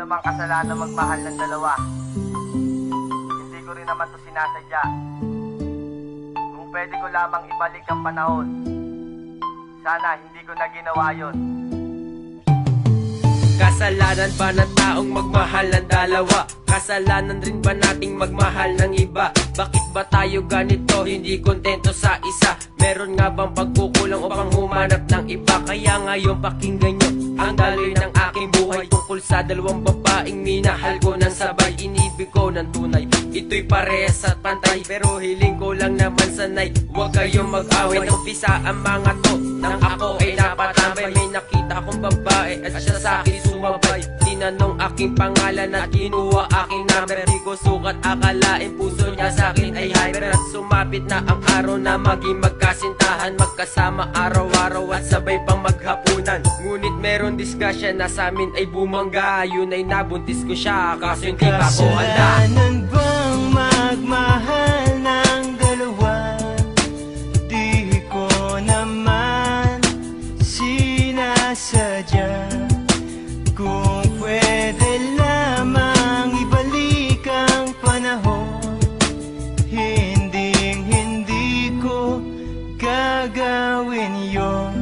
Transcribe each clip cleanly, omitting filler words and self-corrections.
namang kasalanan magmahal ng dalawa. Hindi ko rin naman to sinasadya. Kung pwede ko lamang ibalik ang panahon, sana hindi ko na ginawa yun. Kasalanan ba ng taong magmahal ng dalawa? Kasalanan rin ba nating magmahal ng iba? Bakit ba tayo ganito, hindi kontento sa isa? Meron nga bang pagkukulang upang humanap ng iba? Kaya ngayon pakinggan nyo ang daloy ng aking buhay, tungkol sa dalawang babaeng minahal ko ng sabay. Inibig ko ng tunay, ito'y parehas at pantay, pero hiling ko lang naman sanay huwag kayong mag-away. Umpisa ang mga to nang ako ay napatambay. May nakita akong babae at siya sa akin sumabay. Tinanong aking pangalan at kinuha aking number. Di ko sukat akalain puso niya sa akin ay hyper. At sumapit na ang araw na maging magkasintahan, magkasama araw-araw at sabay pang maghapunan. Ngunit meron diskusyon na sa amin ay bumangga. Yun ay nabuntis ko siya kaso hindi pa ko handa. Kasalanan bang magmahal ng dalawa? Di ko naman sinasadya. Kung pwede lamang ibalik ang panahon, hindi ko gagawin yon.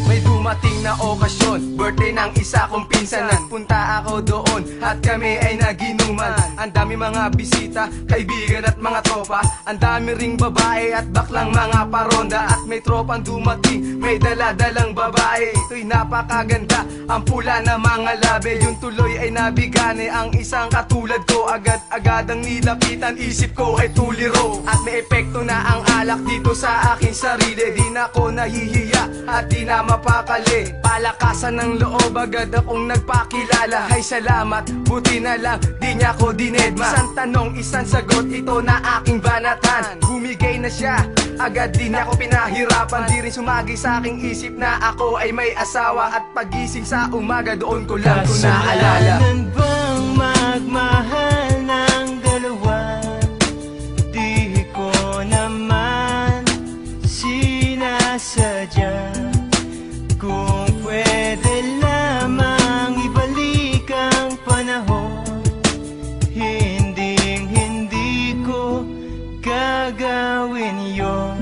May dumating na okasyon, birthday ng isa kong pinsan. Nagpunta ako doon at kami ay naginuman. Ang dami mga bisita, kaibigan at mga tropa. Ang dami ring babae at baklang mga paronda. At may tropang dumating, may daladalang babae. Ito'y napakaganda, ang pula na mga labi. Yung tuloy ay nabigane, ang isang katulad ko agad-agad ang nilapitan. Isip ko ay tuliro at may epekto na ang alak dito sa aking sarili. Di na ako nahihiya at di na mapakali. Palakasan ng loob, agad akong nagpakilala. Hay salamat, buti na lang di niya ako dinedma. Isang tanong, isang sagot, ito na aking banatan. Bumigay na siya, agad di niya ako pinahirapan. Di rin sumagi sa aking isip na ako ay may asawa. At pagising sa umaga, doon ko lang ito naalala. Kasalanan bang magmahal ng dalawa? Di ko naman sinasadya. Kung pwede lamang ibalik ang panahon, hindi ko gagawin yon.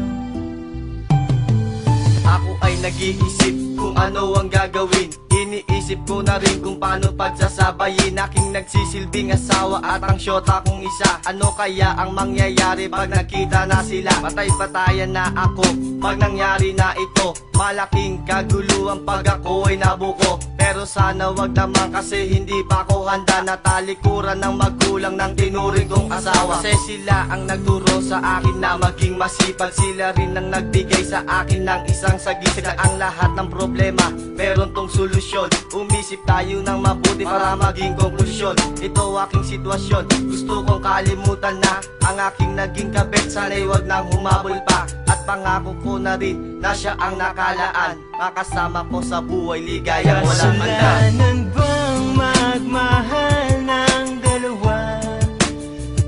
Ako ay nag-iisip kung ano ang gagawin. Iniisip ko na rin kung paano pagsasabayin aking nagsisilbing asawa at ang syota kong isa. Ano kaya ang mangyayari pag nakita na sila? Patay-patayan na ako pag nangyari na ito. Malaking kaguluhan pag ako ay nabuko. Pero sana wag naman kasi hindi pa ako handa na talikuran ng magulang ng tinuring kong asawa. Kasi sila ang nagturo sa akin na maging masipag. Sila rin ang nagbigay sa akin ng isang sagisag. Ang lahat ng problema meron tong solusyon. Umisip tayo ng mabuti para maging konklusyon. Ito aking sitwasyon, gusto kong kalimutan na ang aking naging kabit. Sana'y wag nang humabol pa. At pangako ko na rin na siya ang nakalaan. Makasama ko sa buhay, ligaya walang handa. Kasalanan bang magmahal ng dalawa?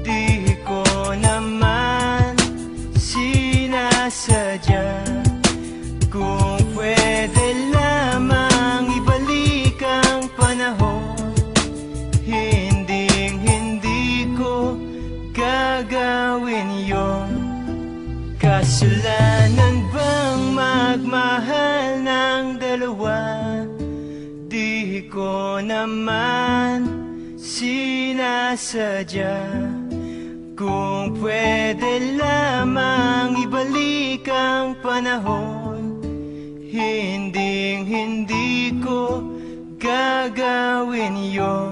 Di ko naman sinasadya. Kung pwede lamang ibalik ang panahon, hindi ko gagawin yon. Kasalanan bang magmahal ng dalawa? Di ko naman sinasadya. Kung pwede lamang ibalik ang panahon, hindi ko gagawin yon.